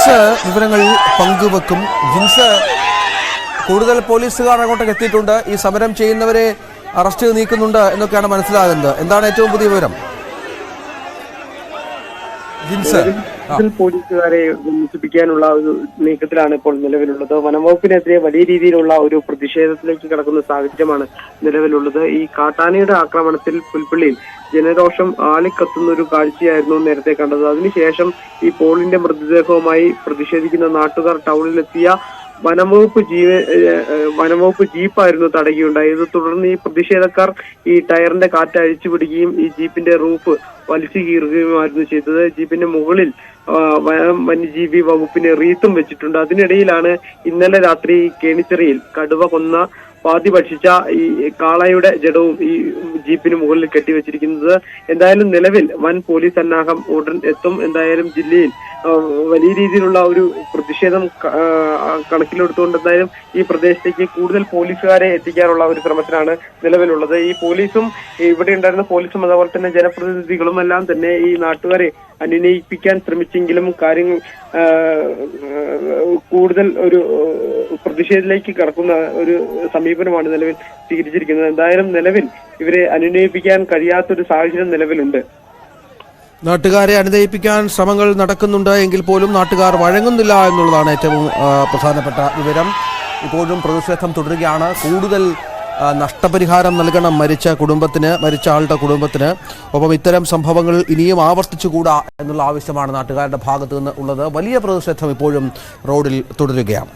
ജിൻസ് വിവരങ്ങൾ പങ്കുവെക്കും. ജിൻസ്, കൂടുതൽ പോലീസുകാർ അങ്ങോട്ടേക്ക് എത്തിയിട്ടുണ്ട്. ഈ സമരം ചെയ്യുന്നവരെ അറസ്റ്റ് ചെയ്ത് നീക്കുന്നുണ്ട് എന്നൊക്കെയാണ് മനസ്സിലാകുന്നത്. എന്താണ് ഏറ്റവും പുതിയ വിവരം? ജിൻസ്, പോലീസുകാരെ വിന്യസിപ്പിക്കാനുള്ള ഒരു നീക്കത്തിലാണ് ഇപ്പോൾ നിലവിലുള്ളത്. വനംവകുപ്പിനെതിരെ വലിയ രീതിയിലുള്ള ഒരു പ്രതിഷേധത്തിലേക്ക് കടക്കുന്ന സാഹചര്യമാണ് നിലവിലുള്ളത്. ഈ കാട്ടാനയുടെ ആക്രമണത്തിൽ പുൽപ്പള്ളിയിൽ ജനരോഷം ആളിക്കത്തുന്ന ഒരു കാഴ്ചയായിരുന്നു നേരത്തെ കണ്ടത്. അതിനുശേഷം ഈ പോളിന്റെ മൃതദേഹവുമായി പ്രതിഷേധിക്കുന്ന നാട്ടുകാർ ടൗണിലെത്തിയ വനംവകുപ്പ് ജീപ്പായിരുന്നു തടയുകയുണ്ടായത്. തുടർന്ന് ഈ പ്രതിഷേധക്കാർ ഈ ടയറിന്റെ കാറ്റ് അഴിച്ചുപിടിക്കുകയും ഈ ജീപ്പിന്റെ റൂഫ് വലിച്ചു കീറുകയുമായിരുന്നു ചെയ്തത്. ജീപ്പിന്റെ മുകളിൽ വന്യജീവി വകുപ്പിന് റീത്തും വെച്ചിട്ടുണ്ട്. അതിനിടയിലാണ് ഇന്നലെ രാത്രി കേണിച്ചിറയിൽ കടുവ കൊന്ന പാതി ഭക്ഷിച്ച ഈ കാളയുടെ ജഡവും ഈ ജീപ്പിന് മുകളിൽ കെട്ടിവെച്ചിരിക്കുന്നത്. എന്തായാലും നിലവിൽ വൻ പോലീസ് സന്നാഹം ഉടൻ എത്തും. എന്തായാലും ജില്ലയിൽ വലിയ രീതിയിലുള്ള ഒരു പ്രതിഷേധം കണക്കിലെടുത്തുകൊണ്ട് എന്തായാലും ഈ പ്രദേശത്തേക്ക് കൂടുതൽ പോലീസുകാരെ എത്തിക്കാനുള്ള ഒരു ശ്രമത്തിലാണ് നിലവിലുള്ളത്. ഈ പോലീസും ഇവിടെ ഉണ്ടായിരുന്ന പോലീസും അതുപോലെ തന്നെ ജനപ്രതിനിധികളും എല്ലാം തന്നെ ഈ നാട്ടുകാരെ അനുനയിപ്പിക്കാൻ ശ്രമിച്ചെങ്കിലും കാര്യങ്ങൾ കൂടുതൽ ഒരു പ്രതിഷേധത്തിലേക്ക് കടക്കുന്ന ഒരു സമീപനമാണ് നിലവിൽ സ്വീകരിച്ചിരിക്കുന്നത്. എന്തായാലും നിലവിൽ ഇവരെ അനുനയിപ്പിക്കാൻ കഴിയാത്തൊരു സാഹചര്യം നിലവിലുണ്ട്. നാട്ടുകാരെ അനുനയിപ്പിക്കാൻ ശ്രമങ്ങൾ നടക്കുന്നുണ്ട് എങ്കിൽ പോലും നാട്ടുകാർ വഴങ്ങുന്നില്ല എന്നുള്ളതാണ് ഏറ്റവും പ്രധാനപ്പെട്ട വിവരം. ഇപ്പോഴും പ്രതിഷേധം തുടരുകയാണ്. കൂടുതൽ നഷ്ടപരിഹാരം നൽകണം മരിച്ച ആളുടെ കുടുംബത്തിന്. ഒപ്പം ഇത്തരം സംഭവങ്ങൾ ഇനിയും ആവർത്തിച്ചുകൂടാ എന്നുള്ള ആവശ്യമാണ് നാട്ടുകാരുടെ ഭാഗത്തു നിന്ന് ഉള്ളത്. വലിയ പ്രതിഷേധം ഇപ്പോഴും റോഡിൽ തുടരുകയാണ്.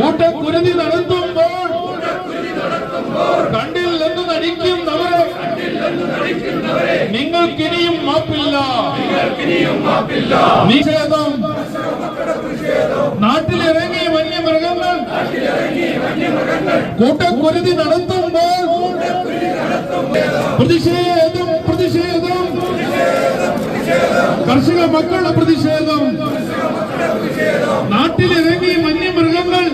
കൂട്ടക്കുരുതി നടത്തുമ്പോൾ കണ്ടില്ലെന്ന് നടിക്കുന്നവരെ നിങ്ങൾക്കിനിയും മാപ്പില്ല. നിഷേധം നാട്ടിലിറങ്ങി വന്യമൃഗങ്ങൾ കൂട്ടക്കുരുതി നടത്തുമ്പോൾ പ്രതിഷേധം പ്രതിഷേധം കർഷക മക്കളുടെ പ്രതിഷേധം നാട്ടിലിറങ്ങി വന്യമൃഗങ്ങൾ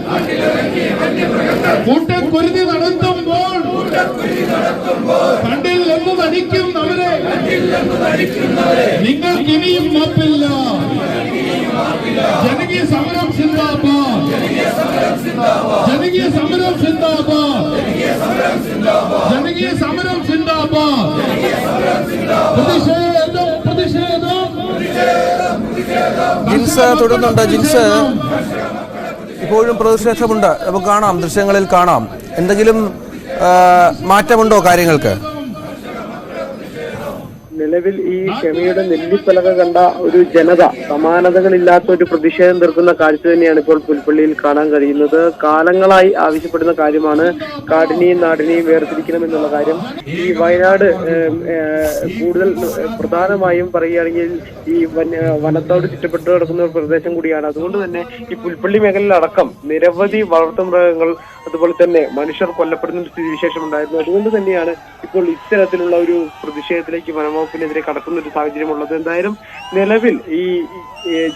കൂട്ടക്കുരുതി നടത്തുമ്പോൾ കണ്ടിൽ എന്ന് നടിക്കുന്നവരെ നിങ്ങൾക്കിനിയും മാപ്പില്ല. ജനകീയ സമരം സിന്ദാബാദ്, ജനകീയ സമരം സിന്ദാബാദ്, ജനകീയ സമരം സിന്ദാബാദ്. പ്രതിഷേധം, പ്രതിഷേധം. ജിൻസ് തുടരുന്നുണ്ട്. ജിൻസ്, ഇപ്പോഴും പ്രതിഷേധമുണ്ട്, നമുക്ക് കാണാം, ദൃശ്യങ്ങളിൽ കാണാം. എന്തെങ്കിലും മാറ്റമുണ്ടോ കാര്യങ്ങൾക്ക്? നിലവിൽ ഈ ക്ഷമയുടെ നെല്ലിപ്പലക കണ്ട ഒരു ജനത സമാനതകളില്ലാത്ത ഒരു പ്രതിഷേധം തീർക്കുന്ന കാഴ്ച തന്നെയാണ് ഇപ്പോൾ പുൽപ്പള്ളിയിൽ കാണാൻ കഴിയുന്നത്. കാലങ്ങളായി ആവശ്യപ്പെടുന്ന കാര്യമാണ് കാടിനെയും നാടിനെയും വേർതിരിക്കണമെന്നുള്ള കാര്യം. ഈ വയനാട് കൂടുതൽ പ്രധാനമായും പറയുകയാണെങ്കിൽ ഈ വനത്തോട് ചുറ്റപ്പെട്ട് കിടക്കുന്ന ഒരു പ്രദേശം കൂടിയാണ്. അതുകൊണ്ട് തന്നെ ഈ പുൽപ്പള്ളി മേഖലയിലടക്കം നിരവധി വളർത്തുമൃഗങ്ങൾ അതുപോലെ തന്നെ മനുഷ്യർ കൊല്ലപ്പെടുന്ന ഒരു സ്ഥിതിവിശേഷം ഉണ്ടായിരുന്നു. അതുകൊണ്ട് തന്നെയാണ് ഇപ്പോൾ ഇത്തരത്തിലുള്ള ഒരു പ്രതിഷേധത്തിലേക്ക് വനംവകുപ്പിനെതിരെ കടക്കുന്ന ഒരു സാഹചര്യമുള്ളത്. എന്തായാലും നിലവിൽ ഈ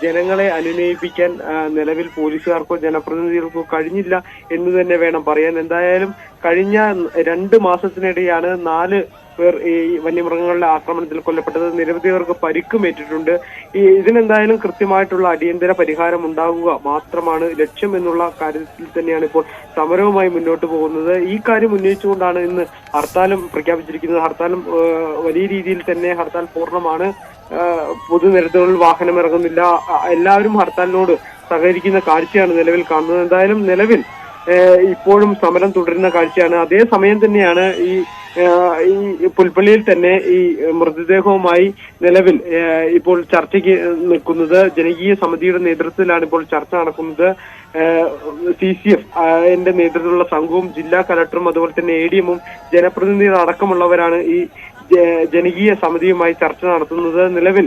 ജനങ്ങളെ അനുനയിപ്പിക്കാൻ നിലവിൽ പോലീസുകാർക്കോ ജനപ്രതിനിധികൾക്കോ കഴിഞ്ഞില്ല എന്ന് തന്നെ വേണം പറയാൻ. എന്തായാലും കഴിഞ്ഞ 2 മാസത്തിനിടെയാണ് 4 പേർ ഈ വന്യമൃഗങ്ങളുടെ ആക്രമണത്തിൽ കൊല്ലപ്പെട്ടത്. നിരവധി പേർക്ക് പരിക്കുമേറ്റിട്ടുണ്ട്. ഇതിനെന്തായാലും കൃത്യമായിട്ടുള്ള അടിയന്തര പരിഹാരം ഉണ്ടാകുക മാത്രമാണ് ലക്ഷ്യം എന്നുള്ള കാര്യത്തിൽ തന്നെയാണ് ഇപ്പോൾ സമരവുമായി മുന്നോട്ട് പോകുന്നത്. ഈ കാര്യം ഉന്നയിച്ചുകൊണ്ടാണ് ഇന്ന് ഹർത്താലും പ്രഖ്യാപിച്ചിരിക്കുന്നത്. ഹർത്താലും വലിയ രീതിയിൽ തന്നെ ഹർത്താൽ പൂർണ്ണമാണ്. പൊതുനിരത്തുകളിൽ വാഹനം ഇറങ്ങുന്നില്ല. എല്ലാവരും ഹർത്താലിനോട് സഹകരിക്കുന്ന കാഴ്ചയാണ് നിലവിൽ കാണുന്നത്. എന്തായാലും നിലവിൽ ഇപ്പോഴും സമരം തുടരുന്ന കാഴ്ചയാണ്. അതേസമയം തന്നെയാണ് ഈ പുൽപ്പള്ളിയിൽ തന്നെ ഈ മൃതദേഹവുമായി നിലവിൽ ഇപ്പോൾ ചർച്ചയ്ക്ക് നിൽക്കുന്നത്. ജനകീയ സമിതിയുടെ നേതൃത്വത്തിലാണ് ഇപ്പോൾ ചർച്ച നടക്കുന്നത്. CCF ന്റെ നേതൃത്വത്തിലുള്ള സംഘവും ജില്ലാ കലക്ടറും അതുപോലെ തന്നെ ADM-ഉം ജനപ്രതിനിധികൾ അടക്കമുള്ളവരാണ് ഈ ജനകീയ സമിതിയുമായി ചർച്ച നടത്തുന്നത്. നിലവിൽ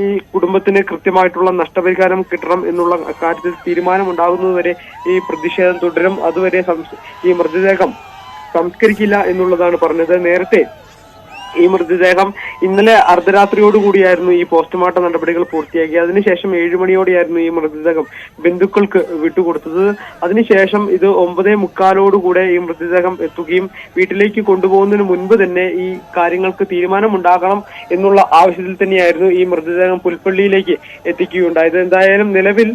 ഈ കുടുംബത്തിന് കൃത്യമായിട്ടുള്ള നഷ്ടപരിഹാരം കിട്ടണം എന്നുള്ള കാര്യത്തിൽ തീരുമാനമുണ്ടാകുന്നതുവരെ ഈ പ്രതിഷേധം തുടരും. അതുവരെ ഈ മൃതദേഹം സംസ്കരിക്കില്ല എന്നുള്ളതാണ് പറഞ്ഞത്. നേരത്തെ ഈ മൃതദേഹം ഇന്നലെ അർദ്ധരാത്രിയോടുകൂടിയായിരുന്നു ഈ പോസ്റ്റ്മോർട്ടം നടപടികൾ പൂർത്തിയാക്കി. അതിനുശേഷം 7 മണിയോടെയായിരുന്നു ഈ മൃതദേഹം ബന്ധുക്കൾക്ക് വിട്ടുകൊടുത്തത്. അതിനുശേഷം ഇത് 9:45 ഈ മൃതദേഹം എത്തുകയും വീട്ടിലേക്ക് കൊണ്ടുപോകുന്നതിന് മുൻപ് തന്നെ ഈ കാര്യങ്ങൾക്ക് തീരുമാനമുണ്ടാകണം എന്നുള്ള ആവശ്യത്തിൽ തന്നെയായിരുന്നു ഈ മൃതദേഹം പുൽപ്പള്ളിയിലേക്ക് എത്തിക്കുകയുണ്ടായത്. എന്തായാലും നിലവിൽ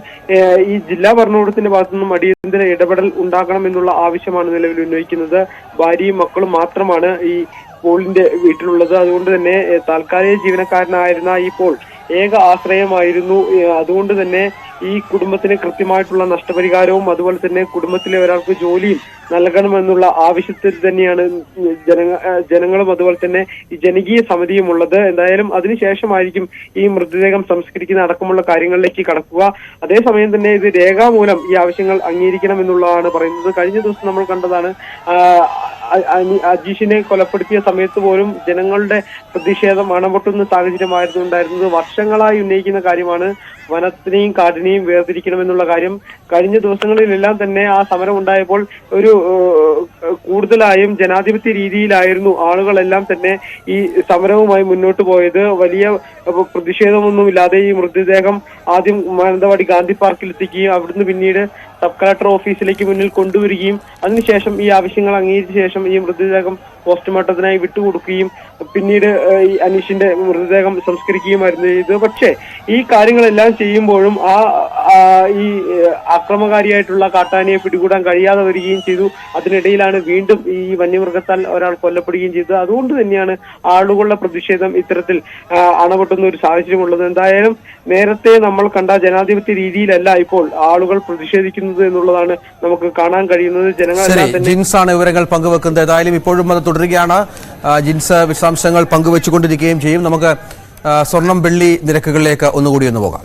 ഈ ജില്ലാ ഭരണകൂടത്തിന്റെ ഭാഗത്തുനിന്നും അടിയന്തര ഇടപെടൽ ഉണ്ടാകണം എന്നുള്ള ആവശ്യമാണ് നിലവിൽ ഉന്നയിക്കുന്നത്. ഭാര്യയും മക്കളും മാത്രമാണ് ഈ പോളിന്റെ വീട്ടിലുള്ളത്. അതുകൊണ്ട് തന്നെ താൽക്കാലിക ജീവനക്കാരനായിരുന്ന ഈ പോൾ ഏക ആശ്രയമായിരുന്നു. അതുകൊണ്ട് തന്നെ ഈ കുടുംബത്തിന് കൃത്യമായിട്ടുള്ള നഷ്ടപരിഹാരവും അതുപോലെ തന്നെ കുടുംബത്തിലെ ഒരാൾക്ക് ജോലിയും നൽകണമെന്നുള്ള ആവശ്യത്തിൽ തന്നെയാണ് ജനങ്ങളും അതുപോലെ തന്നെ ഈ ജനകീയ സമിതിയും ഉള്ളത്. എന്തായാലും അതിനുശേഷമായിരിക്കും ഈ മൃതദേഹം സംസ്കരിക്കുന്ന അടക്കമുള്ള കാര്യങ്ങളിലേക്ക് കടക്കുക. അതേസമയം തന്നെ ഇത് രേഖാമൂലം ഈ ആവശ്യങ്ങൾ അംഗീകരിക്കണം എന്നുള്ളതാണ് പറയുന്നത്. കഴിഞ്ഞ ദിവസം നമ്മൾ കണ്ടതാണ് അജീഷിനെ കൊലപ്പെടുത്തിയ സമയത്ത് പോലും ജനങ്ങളുടെ പ്രതിഷേധം അണപൊട്ടുന്ന സാഹചര്യമായിരുന്നു ഉണ്ടായിരുന്നത്. വർഷങ്ങളായി ഉന്നയിക്കുന്ന കാര്യമാണ് വനത്തിനെയും കാടിനെയും വേർതിരിക്കണമെന്നുള്ള കാര്യം. കഴിഞ്ഞ ദിവസങ്ങളിലെല്ലാം തന്നെ ആ സമരം ഉണ്ടായപ്പോൾ ഒരു കൂടുതലായും ജനാധിപത്യ രീതിയിലായിരുന്നു ആളുകളെല്ലാം തന്നെ ഈ സമരവുമായി മുന്നോട്ട് പോയത്. വലിയ പ്രതിഷേധമൊന്നുമില്ലാതെ ഈ മൃതദേഹം ആദ്യം മാനന്തവാടി ഗാന്ധി പാർക്കിൽ എത്തിക്കുകയും അവിടുന്ന് പിന്നീട് സബ് കളക്ടർ ഓഫീസിലേക്ക് മുന്നിൽ കൊണ്ടുവരികയും അതിനുശേഷം ഈ ആവശ്യങ്ങൾ അംഗീകരിച്ച ശേഷം ഈ മൃതദേഹം പോസ്റ്റ്മോർട്ടത്തിനായി വിട്ടുകൊടുക്കുകയും പിന്നീട് ഈ അനീഷിന്റെ മൃതദേഹം സംസ്കരിക്കുകയുമായിരുന്നു ഇത്. പക്ഷേ ഈ കാര്യങ്ങളെല്ലാം ചെയ്യുമ്പോഴും ഈ അക്രമകാരിയായിട്ടുള്ള കാട്ടാനയെ പിടികൂടാൻ കഴിയാതെ വരികയും ചെയ്തു. അതിനിടയിലാണ് വീണ്ടും ഈ വന്യമൃഗത്താൽ ഒരാൾ കൊല്ലപ്പെടുകയും ചെയ്തത്. അതുകൊണ്ട് തന്നെയാണ് ആളുകളുടെ പ്രതിഷേധം ഇത്തരത്തിൽ അണപൊട്ടുന്ന ഒരു സാഹചര്യമുള്ളത്. എന്തായാലും നേരത്തെ നമ്മൾ കണ്ട ജനാധിപത്യ രീതിയിലല്ല ഇപ്പോൾ ആളുകൾ പ്രതിഷേധിക്കുന്നത് എന്നുള്ളതാണ് നമുക്ക് കാണാൻ കഴിയുന്നത്. ജനങ്ങളെല്ലാം തന്നെ ജിൻസാണ് വിവരങ്ങൾ പങ്കുവെക്കുന്നത്. ഏതായാലും ഇപ്പോഴും അത് തുടരുകയാണ്. ജിൻസ് വിശദാംശങ്ങൾ പങ്കുവെച്ചുകൊണ്ടിരിക്കുകയും ചെയ്യും. നമുക്ക് സ്വർണം വെള്ളി നിരക്കുകളിലേക്ക് ഒന്നുകൂടി ഒന്ന് പോകാം.